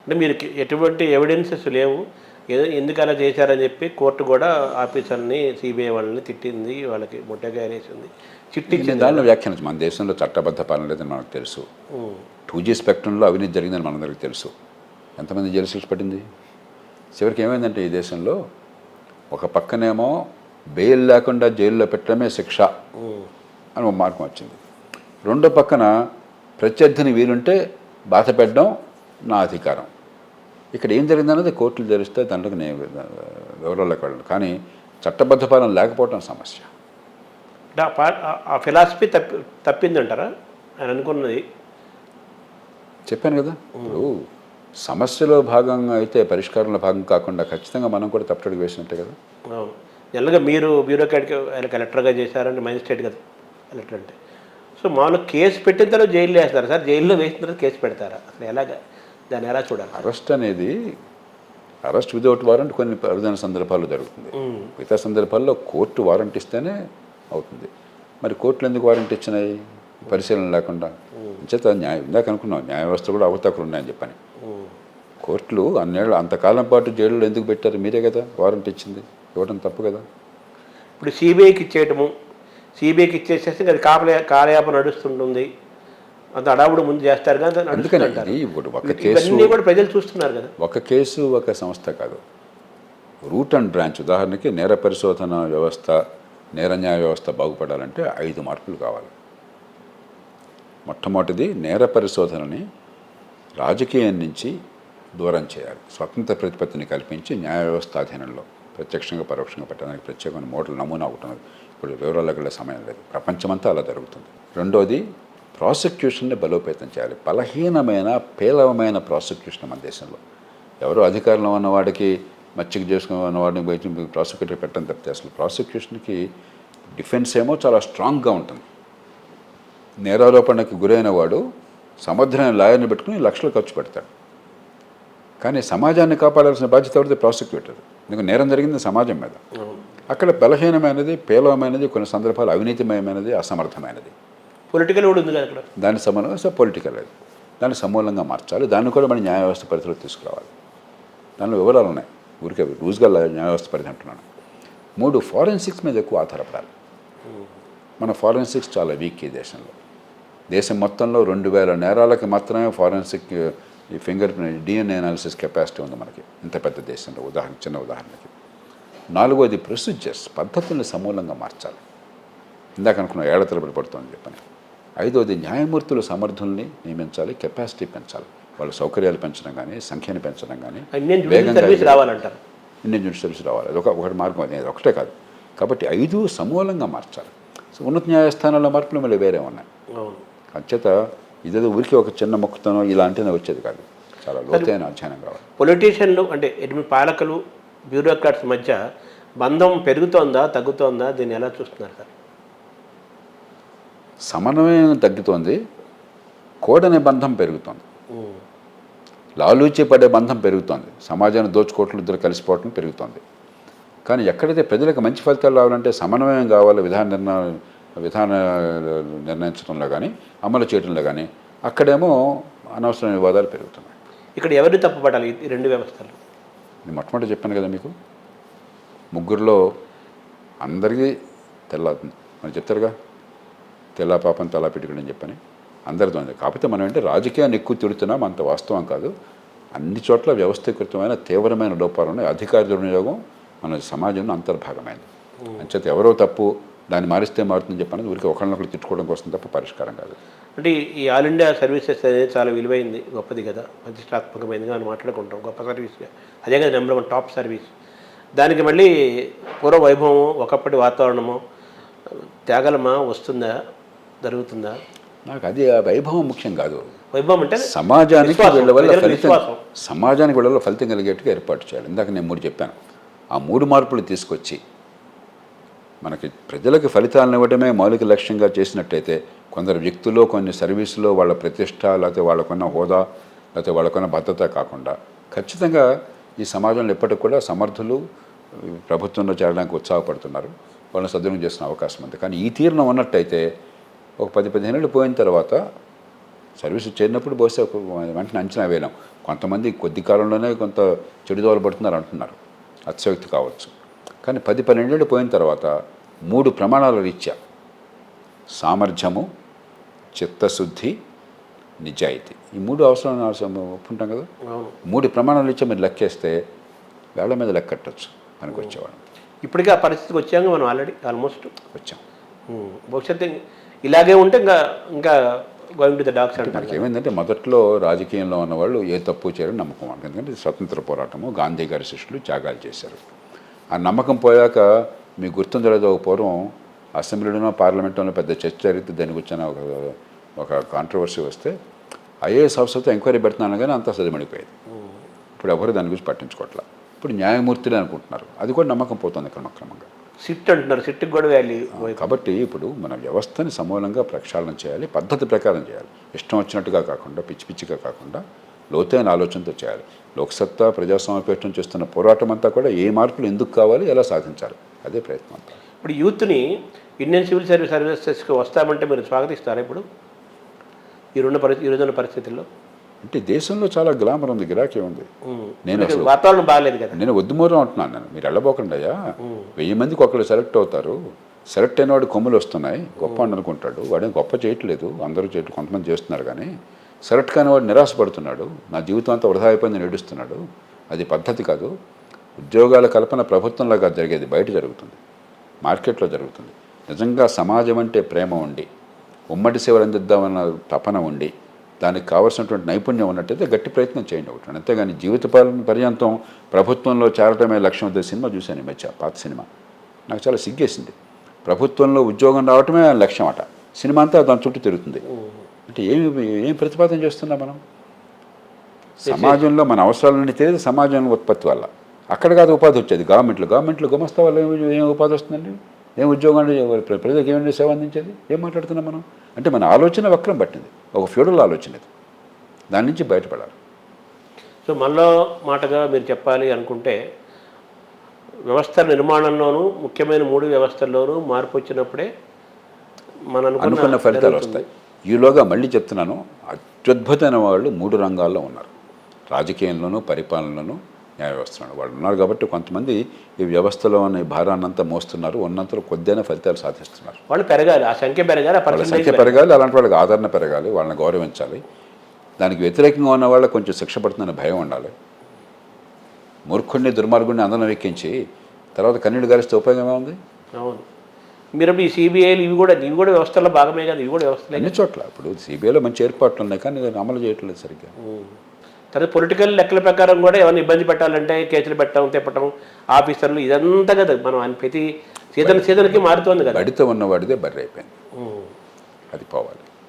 అంటే మీరు ఎటువంటి ఎవిడెన్సెస్ లేవు, ఏదో ఎందుకు అలా చేశారని చెప్పి కోర్టు కూడా ఆఫీసర్ని సిబిఐ వాళ్ళని తిట్టింది, వాళ్ళకి ముట్టగా వేసింది, చిట్టిచ్చింది. దానిలో వ్యాఖ్యానించి మన దేశంలో చట్టబద్ధ పాలన లేదని మనకు తెలుసు. 2G స్పెక్ట్రంలో అవినీతి జరిగిందని మనందరికీ తెలుసు. ఎంతమంది జైలు శిక్ష పడింది? చివరికి ఏమైందంటే ఈ దేశంలో ఒక పక్కనేమో బెయిల్ లేకుండా జైల్లో పెట్టడమే శిక్ష అని ఒక మార్గం వచ్చింది. రెండో పక్కన ప్రత్యర్థిని వీలుంటే బాధ పెట్టడం నా అధికారం. ఇక్కడ ఏం జరిగిందన్నది కోర్టులు తెలిస్తే దాంట్లోకి నేను వివరాల్లోకి వెళ్ళను. కానీ చట్టబద్ధ పాలన లేకపోవడం సమస్య. ఆ ఫిలాసఫీ తప్పిందంటారా ఆయన అనుకున్నది? చెప్పాను కదా, ఇప్పుడు సమస్యలో భాగంగా అయితే పరిష్కారంలో భాగం కాకుండా ఖచ్చితంగా మనం కూడా తప్పటడుగు వేసినట్టే కదా. జనరల్గా మీరు బ్యూరోక్రాట్కి ఆయన కలెక్టర్గా చేశారంటే మ్యాజిస్ట్రేట్ కదా కలెక్టర్ అంటే. సో మామూలుగా కేసు పెట్టిన తర్వాత జైల్లో వేస్తారు సార్, జైల్లో వేసిన తర్వాత కేసు పెడతారా? అసలు ఎలాగా దాన్ని ఎలా చూడాలి? అరెస్ట్ అనేది అరెస్ట్ వితౌట్ వారెంట్ కొన్ని అరుదైన సందర్భాల్లో జరుగుతుంది. మిగతా సందర్భాల్లో కోర్టు వారెంట్ ఇస్తేనే అవుతుంది. మరి కోర్టులు ఎందుకు వారెంట్ ఇచ్చినాయి? పరిశీలన లేకుండా. చేత న్యాయం ఇందాక అనుకున్నాం, న్యాయ వ్యవస్థ కూడా అవతకులు ఉన్నాయని చెప్పని. కోర్టులు అన్నేళ్ళు అంతకాలం పాటు జైల్లో ఎందుకు పెట్టారు? మీరే కదా వారెంట్ ఇచ్చింది, ఇవ్వడం తప్పు కదా. ఇప్పుడు సిబిఐకి ఇచ్చేయటము, సిబిఐకి ఇచ్చేసేస్తే అది కాలయాపన నడుస్తుంటుంది, అంత అడావుడు ముందు చేస్తారు కదా. అందుకని ఇప్పుడు ఒక కేసు కూడా ప్రజలు చూస్తున్నారు కదా. ఒక కేసు ఒక సంస్థ కాదు, రూట్ అండ్ బ్రాంచ్. ఉదాహరణకి నేర పరిశోధన వ్యవస్థ, నేర న్యాయ వ్యవస్థ బాగుపడాలంటే 5 మార్పులు కావాలి. మొట్టమొదటిది నేర పరిశోధనని రాజకీయం నుంచి దూరం చేయాలి. స్వతంత్ర ప్రతిపత్తిని కల్పించి న్యాయ వ్యవస్థ అధీనంలో ప్రత్యక్షంగా పరోక్షంగా పెట్టడానికి ప్రత్యేకమైన మోడల్ నమూనా ఒకటి ఉన్నది. ఇప్పుడు వివరాలకు వెళ్ళే సమయం లేదు, ప్రపంచమంతా అలా జరుగుతుంది. రెండోది ప్రాసిక్యూషన్ని బలోపేతం చేయాలి. బలహీనమైన పేలవమైన ప్రాసిక్యూషన్ మన దేశంలో. ఎవరో అధికారంలో ఉన్నవాడికి మచ్చిక చేసుకుని ఉన్నవాడిని బయట ప్రాసిక్యూటర్ పెట్టడం తప్పితే అసలు ప్రాసిక్యూషన్కి డిఫెన్స్ ఏమో చాలా స్ట్రాంగ్గా ఉంటుంది. నేరారోపణకి గురైన వాడు సమర్థమైన లాయర్ని పెట్టుకుని లక్షలు ఖర్చు పెడతాడు. కానీ సమాజాన్ని కాపాడాల్సిన బాధ్యత ఎవరిది? ప్రాసిక్యూటర్. ఎందుకంటే నేరం జరిగింది సమాజం మీద. అక్కడ బలహీనమైనది, పేలవమైనది, కొన్ని సందర్భాలు అవినీతిమయమైనది, అసమర్థమైనది. పొలిటికల్ కూడా ఉంది కదా అక్కడ. దాని సమూలంగా పొలిటికల్ అది, దాన్ని సమూలంగా మార్చాలి. దాన్ని కూడా మన న్యాయ వ్యవస్థ పరిధిలో తీసుకురావాలి. దానిలో వివరాలు ఉన్నాయి, ఊరికే లూజ్గా న్యాయ వ్యవస్థ పరిధి అంటున్నాను. 3 ఫారెన్సిక్స్ మీద ఎక్కువ ఆధారపడాలి. మన ఫారెన్సిక్స్ చాలా వీక్ ఈ దేశంలో. దేశం మొత్తంలో 2000 నేరాలకి మాత్రమే ఫారెన్సిక్ ఈ ఫింగర్ DNA అనాలిసిస్ కెపాసిటీ ఉంది మనకి, ఇంత పెద్ద దేశంలో. చిన్న ఉదాహరణకి. 4వది ప్రొసీజర్స్, పద్ధతుల్ని సమూలంగా మార్చాలి. ఇందాక అనుకున్న ఏళ్ల తరబడి పడుతుందని చెప్పని. 5వది న్యాయమూర్తులు సమర్థుల్ని నియమించాలి, కెపాసిటీ పెంచాలి. వాళ్ళ సౌకర్యాలు పెంచడం కానీ, సంఖ్యను పెంచడం కానీ, వేగంగా రావాలంటారు. ఇండియన్ జ్యుడిషియల్ సర్వీస్ రావాలి. అది ఒకటి మార్గం, అది ఒకటే కాదు. కాబట్టి 5 సమూలంగా మార్చాలి. సో ఉన్నత న్యాయస్థానాల మార్పులు మళ్ళీ వేరే ఉన్నాయి. అంచేత ఇదేదో ఊరికి ఒక చిన్న మొక్కతనం ఇలాంటినే వచ్చేది కాదు, చాలా లోతైన అధ్యయనం కావాలి. పొలిటీషియన్లు అంటే పాలకులు, బ్యూరోక్రాట్స్ మధ్య బంధం పెరుగుతోందా, తగ్గుతోందా? దీన్ని ఎలా చూస్తున్నారు సార్? సమన్వయం తగ్గుతోంది, కోడని బంధం పెరుగుతోంది. లాలూచి పడే బంధం పెరుగుతోంది. సమాజాన్ని దోచుకోవట్లు ఇద్దరు కలిసిపోవటం పెరుగుతోంది. కానీ ఎక్కడైతే ప్రజలకు మంచి ఫలితాలు రావాలంటే సమన్వయం కావాలి. విధాన నిర్ణయించడంలో కానీ, అమలు చేయడంలో కానీ, అక్కడేమో అనవసరమైన వివాదాలు పెరుగుతున్నాయి. ఇక్కడ ఎవరిని తప్పుపడాలి ఈ 2 వ్యవస్థలు? నేను మొట్టమొదటి చెప్పాను కదా మీకు, ముగ్గురులో అందరికీ మనం చెప్తారుగా, తెల్లా పాపం తలా పెట్టుకుని అని చెప్పని అందరితో. కాకపోతే మనం ఏంటంటే రాజకీయాన్ని ఎక్కువ తిడుతున్నాం, అంత వాస్తవం కాదు. అన్ని చోట్ల వ్యవస్థీకృతమైన తీవ్రమైన లోపాలు ఉన్నాయి. అధికార దుర్వినియోగం మన సమాజంలో అంతర్భాగమైంది. అంచేత ఎవరో తప్పు, దాన్ని మారిస్తే మారుతుందని చెప్పనేది ఊరికి ఒకళ్ళనొకళ్ళు తిట్టుకోవడం కోసం తప్ప పరిష్కారం కాదు. అంటే ఈ ఆల్ ఇండియా సర్వీసెస్ అనేది చాలా విలువైంది, గొప్పది కదా, ప్రతిష్టాత్మకమైనదిగా అని మాట్లాడుకుంటాం. గొప్ప సర్వీస్గా అదే కదా నెంబర్ 1 టాప్ సర్వీస్. దానికి మళ్ళీ పూర్వ వైభవము, ఒకప్పటి వాతావరణము, త్యాగలమా వస్తుందా, జరుగుతుందా? నాకు అది ఆ వైభవం ముఖ్యం కాదు. వైభవం అంటే సమాజానికి వీళ్ళ వల్ల ఫలితం కలిగేట్టుగా ఏర్పాటు చేయాలి. ఇందాక నేను 3 చెప్పాను. ఆ 3 మార్పులు తీసుకొచ్చి మనకి ప్రజలకు ఫలితాలను ఇవ్వడమే మౌలిక లక్ష్యంగా చేసినట్టయితే, కొందరు వ్యక్తులు కొన్ని సర్వీసులో వాళ్ళ ప్రతిష్ట, లేకపోతే వాళ్ళకున్న హోదా, లేకపోతే వాళ్ళకున్న భద్రత కాకుండా ఖచ్చితంగా ఈ సమాజంలో ఎప్పటికి కూడా సమర్థులు ప్రభుత్వంలో చేరడానికి ఉత్సాహపడుతున్నారు. వాళ్ళని సద్వినియోగం చేసిన అవకాశం ఉంది. కానీ ఈ తీరున ఉన్నట్టయితే ఒక 10-15 ఏళ్ళు పోయిన తర్వాత సర్వీస్ చేరినప్పుడు బహుశా వెంటనే అంచనా వేయలేం. కొంతమంది కొద్ది కాలంలోనే కొంత చెడుదోవలు పడుతున్నారు అంటున్నారు, అతిశయోక్తి కావచ్చు. కానీ 10-12 ఏళ్ళు పోయిన తర్వాత 3 ప్రమాణాల రీత్యా సామర్థ్యము, చిత్తశుద్ధి, నిజాయితీ, ఈ 3 అవసరం ఒప్పుకుంటాం కదా. 3 ప్రమాణాల రీత్యా మీరు లెక్కేస్తే వేళ్ల మీద లెక్కట్టచ్చు మనకు వచ్చేవాడు. ఇప్పటికీ ఆ పరిస్థితికి వచ్చాక మనం ఆల్మోస్ట్ వచ్చాం. భవిష్యత్తు ఇలాగే ఉంటే ఇంకా గోయింగ్ టు ద డాక్స్ అంటారు. మనకి ఏమైందంటే మొదట్లో రాజకీయంలో ఉన్నవాళ్ళు ఏ తప్పు చేయరని నమ్మకం వాళ్ళకి. ఎందుకంటే స్వతంత్ర పోరాటము, గాంధీ గారి శిష్యులు త్యాగాలు చేశారు. ఆ నమ్మకం పోయాక మీకు గుర్తుండలేదు, పూర్వం అసెంబ్లీలోనో పార్లమెంట్లోనో పెద్ద చర్చ జరిగితే దానికి వచ్చిన ఒక కాంట్రవర్సీ వస్తే ఐఏఎస్ ఆఫీసర్తో ఎంక్వైరీ పెడుతున్నాను కానీ అంతా సదిమడిపోయేది. ఇప్పుడు ఎవరు దాని గురించి పట్టించుకోవట్లా. ఇప్పుడు న్యాయమూర్తులే అనుకుంటున్నారు. అది కూడా నమ్మకం పోతుంది క్రమక్రమంగా. సిట్ అంటున్నారు, సిట్కి కూడా వాల్యూ. కాబట్టి ఇప్పుడు మన వ్యవస్థని సమూలంగా ప్రక్షాళన చేయాలి, పద్ధతి ప్రకారం చేయాలి. ఇష్టం వచ్చినట్టుగా కాకుండా, పిచ్చి పిచ్చిగా కాకుండా లోతైన ఆలోచనతో చేయాలి. లోక్సత్తా ప్రజాస్వామ్యపేక్షణ చేస్తున్న పోరాటం అంతా కూడా ఏ మార్పులు ఎందుకు కావాలి, ఎలా సాధించాలి, అదే ప్రయత్నం అంతా. ఇప్పుడు యూత్ని ఇండియన్ సివిల్ సర్వీసెస్కి వస్తామంటే మీరు స్వాగతిస్తారా ఇప్పుడు ఈ రోజున్న పరిస్థితుల్లో? అంటే దేశంలో చాలా గ్లామర్ ఉంది, గిరాకీ ఉంది. నేను అసలు వాతావరణం బాగాలేదు కదా. నేను వద్దుమూరం అంటున్నాను. నేను మీరు వెళ్ళబోకండి అయ్యా, 1000 మందికి ఒకళ్ళు సెలెక్ట్ అవుతారు. సెలెక్ట్ అయిన వాడు కొమ్ములు వస్తున్నాయి, గొప్ప అని అనుకుంటాడు. వాడేం గొప్ప చేయట్లేదు, అందరూ చేయట్లేదు, కొంతమంది చేస్తున్నారు. కానీ సెలెక్ట్ కాని వాడు నిరాశపడుతున్నాడు, నా జీవితం అంతా వృధా అయిపోయింది ఏడుస్తున్నాడు. అది పద్ధతి కాదు. ఉద్యోగాల కల్పన ప్రభుత్వంలాగా జరిగేది బయట జరుగుతుంది, మార్కెట్లో జరుగుతుంది. నిజంగా సమాజం అంటే ప్రేమ ఉండి, ఉమ్మడి సేవలు అందిద్దామన్న తపన ఉండి, దానికి కావాల్సినటువంటి నైపుణ్యం ఉన్నట్టయితే గట్టి ప్రయత్నం చేయండి ఒకటి. అంతేగాని జీవిత పర్యంతం ప్రభుత్వంలో చేరటమే లక్ష్యం. సినిమా చూశాను ఈ మధ్య, పాత సినిమా, నాకు చాలా సిగ్గేసింది. ప్రభుత్వంలో ఉద్యోగం రావటమే లక్ష్యం అట, సినిమా అంతా దాని చుట్టూ తిరుగుతుంది. అంటే ఏమి ప్రతిపాదన చేస్తున్నాం మనం? సమాజంలో మన అవసరాలన్నీ తెలియదు, సమాజంలో ఉత్పత్తి వల్ల. అక్కడ కాదు ఉపాధి వచ్చేది గవర్నమెంట్లో గుమస్తా వల్ల ఏం ఉపాధి వస్తుందండి? ఏం ఉద్యోగం, ప్రజలకు ఏమైనా సేవ అందించేది? ఏం మాట్లాడుతున్నాం మనం? అంటే మన ఆలోచన వక్రం పట్టింది, ఒక ఫ్యూడల్ ఆలోచన ఇది. దాని నుంచి బయటపడాలి. సో మనలో మాటగా మీరు చెప్పాలి అనుకుంటే వ్యవస్థ నిర్మాణంలోనూ ముఖ్యమైన 3 వ్యవస్థల్లోనూ మార్పు వచ్చినప్పుడే మన అనుకున్న ఫలితాలు వస్తాయి. ఈలోగా మళ్ళీ చెప్తున్నాను, అత్యద్భుతమైన వాళ్ళు 3 రంగాల్లో ఉన్నారు. రాజకీయంలోనూ, పరిపాలనలోనూ, న్యాయ వ్యవస్థలో వాళ్ళు ఉన్నారు. కాబట్టి కొంతమంది ఈ వ్యవస్థలో ఉన్న భారాన్నంతా మోస్తున్నారు, ఉన్నంతలో కొద్దిగా ఫలితాలు సాధిస్తున్నారు. వాళ్ళు పెరగాలి, ఆ సంఖ్య పెరగాలి, వాళ్ళ సంఖ్య పెరగాలి, అలాంటి వాళ్ళకి ఆదరణ పెరగాలి, వాళ్ళని గౌరవించాలి. దానికి వ్యతిరేకంగా ఉన్న వాళ్ళకి కొంచెం శిక్ష పడుతుందని భయం ఉండాలి. మూర్ఖుడిని, దుర్మార్గుడిని అందరం ఎక్కించి తర్వాత కన్నీడు గారిస్తే ఉపయోగమే ఉంది? అవును. మీరు ఈ సిబిఐలు ఇవి కూడా వ్యవస్థలో భాగమే కదా, ఇవి కూడా వ్యవస్థలే అన్ని చోట్ల. ఇప్పుడు సిబిఐలో మంచి ఏర్పాట్లు ఉన్నాయి కానీ అమలు చేయట్లేదు సరిగ్గా. తర్వాత పొలిటికల్ లెక్కల ప్రకారం కూడా ఎవరిని ఇబ్బంది పెట్టాలంటే కేసులు తిప్పటం, ఆఫీసర్లు, ఇదంతా కదా మనం ప్రతి సీజన్కి మారుతోంది కదా. బడితో ఉన్నవాడిదే బర్రె అయిపోయింది, అది పోవాలి.